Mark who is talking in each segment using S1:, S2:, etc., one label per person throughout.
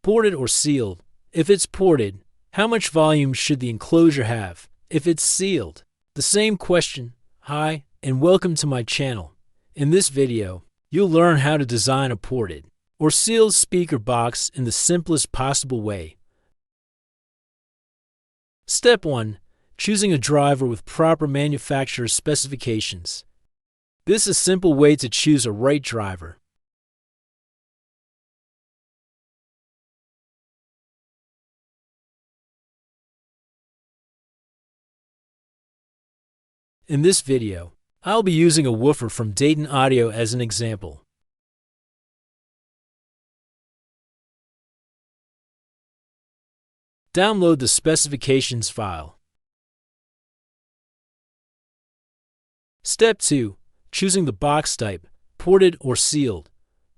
S1: Ported or sealed? If it's ported, how much volume should the enclosure have? If it's sealed? The same question. Hi, and welcome to my channel. In this video, you'll learn how to design a ported or sealed speaker box in the simplest possible way. Step 1. Choosing a driver with proper manufacturer specifications. This is a simple way to choose a right driver. In this video, I'll be using a woofer from Dayton Audio as an example. Download the specifications file. Step 2. Choosing the box type, ported or sealed.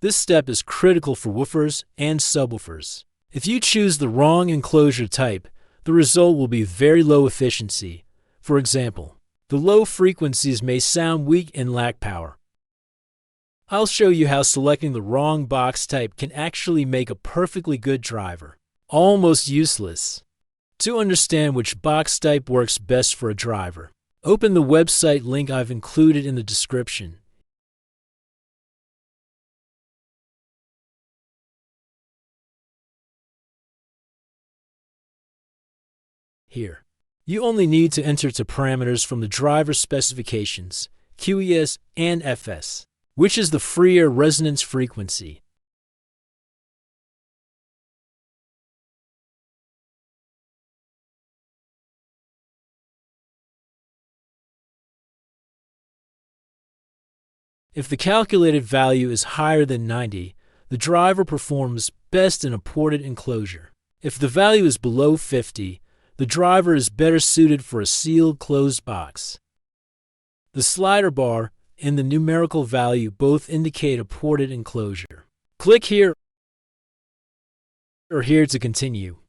S1: This step is critical for woofers and subwoofers. If you choose the wrong enclosure type, the result will be very low efficiency. For example, the low frequencies may sound weak and lack power. I'll show you how selecting the wrong box type can actually make a perfectly good driver almost useless. To understand which box type works best for a driver, open the website link I've included in the description. Here, you only need to enter two parameters from the driver specifications, QES and FS, which is the free-air resonance frequency. If the calculated value is higher than 90, the driver performs best in a ported enclosure. If the value is below 50, the driver is better suited for a sealed closed box. The slider bar and the numerical value both indicate a ported enclosure. Click here or here to continue.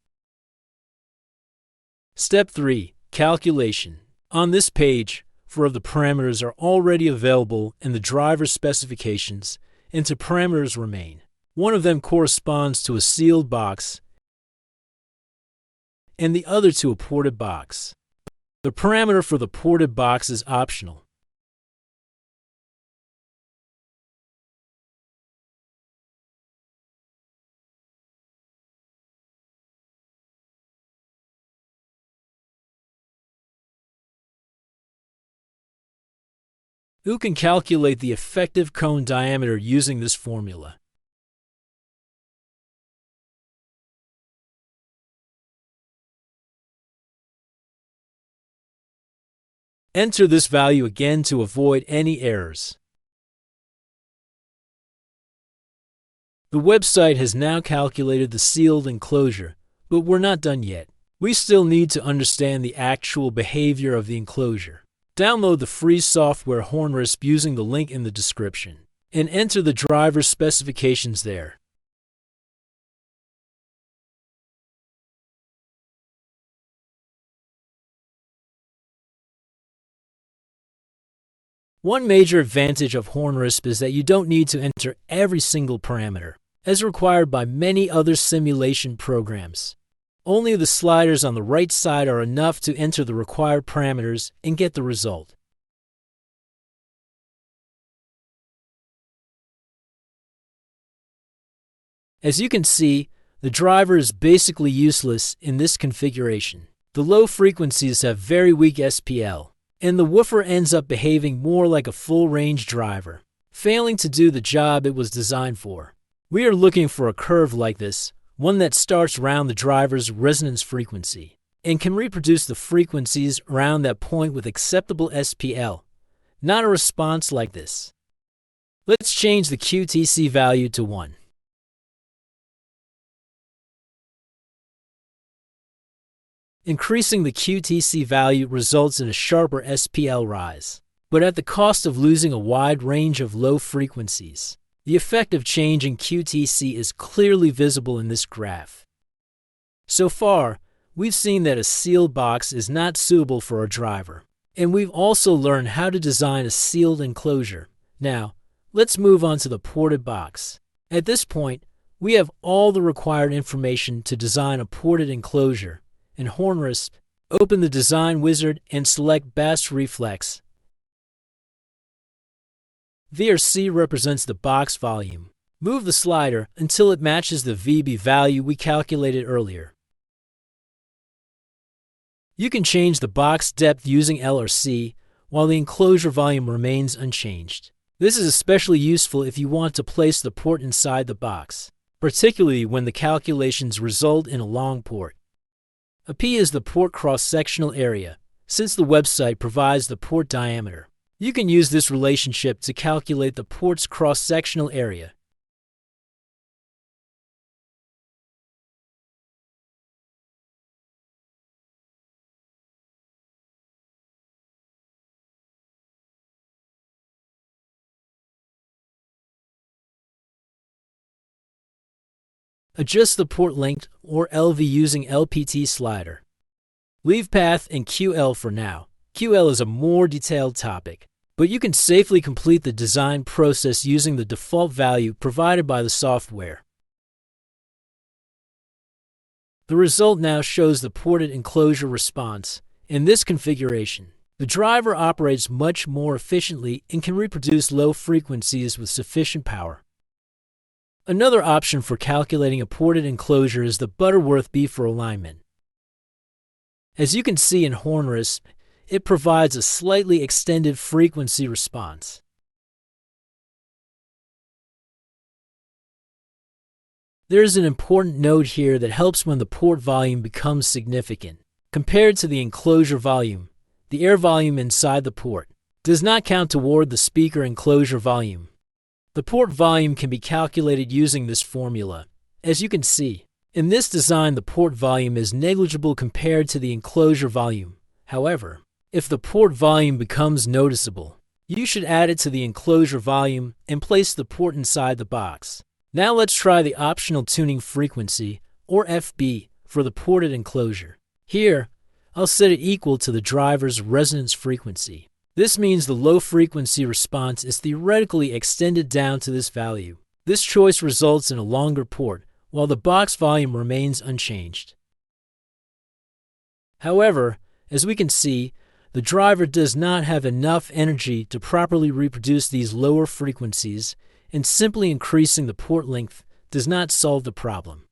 S1: Step 3. Calculation. On this page, 4 of the parameters are already available in the driver specifications, and 2 parameters remain. One of them corresponds to a sealed box, and the other to a ported box. The parameter for the ported box is optional. Who can calculate the effective cone diameter using this formula? Enter this value again to avoid any errors. The website has now calculated the sealed enclosure, but we're not done yet. We still need to understand the actual behavior of the enclosure. Download the free software Hornresp using the link in the description, and enter the driver specifications there. One major advantage of Hornresp is that you don't need to enter every single parameter, as required by many other simulation programs. Only the sliders on the right side are enough to enter the required parameters and get the result. As you can see, the driver is basically useless in this configuration. The low frequencies have very weak SPL, and the woofer ends up behaving more like a full-range driver, failing to do the job it was designed for. We are looking for a curve like this, one that starts around the driver's resonance frequency, and can reproduce the frequencies around that point with acceptable SPL, not a response like this. Let's change the QTC value to 1. Increasing the QTC value results in a sharper SPL rise, but at the cost of losing a wide range of low frequencies. The effect of change in QTC is clearly visible in this graph. So far, we've seen that a sealed box is not suitable for a driver, and we've also learned how to design a sealed enclosure. Now, let's move on to the ported box. At this point, We have all the required information to design a ported enclosure. In Hornresp, open the Design Wizard and select Bass Reflex. VRC represents the box volume. Move the slider until it matches the VB value we calculated earlier. You can change the box depth using L or C, while the enclosure volume remains unchanged. This is especially useful if you want to place the port inside the box, particularly when the calculations result in a long port. A P is the port cross-sectional area, since the website provides the port diameter. You can use this relationship to calculate the port's cross-sectional area. Adjust the port length or LV using LPT slider. Leave path and QL for now. QL is a more detailed topic, but you can safely complete the design process using the default value provided by the software. The result now shows the ported enclosure response. In this configuration, the driver operates much more efficiently and can reproduce low frequencies with sufficient power. Another option for calculating a ported enclosure is the Butterworth B for alignment. As you can see in Hornresp, it provides a slightly extended frequency response. There is an important note here that helps when the port volume becomes significant. Compared to the enclosure volume, the air volume inside the port does not count toward the speaker enclosure volume. The port volume can be calculated using this formula. As you can see, in this design the port volume is negligible compared to the enclosure volume. However, if the port volume becomes noticeable, you should add it to the enclosure volume and place the port inside the box. Now let's try the optional tuning frequency, or FB, for the ported enclosure. Here, I'll set it equal to the driver's resonance frequency. This means the low frequency response is theoretically extended down to this value. This choice results in a longer port, while the box volume remains unchanged. However, as we can see, the driver does not have enough energy to properly reproduce these lower frequencies, and simply increasing the port length does not solve the problem.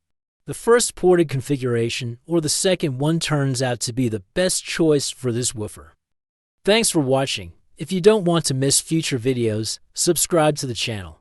S1: The first ported configuration or the second one turns out to be the best choice for this woofer. Thanks for watching. If you don't want to miss future videos, subscribe to the channel.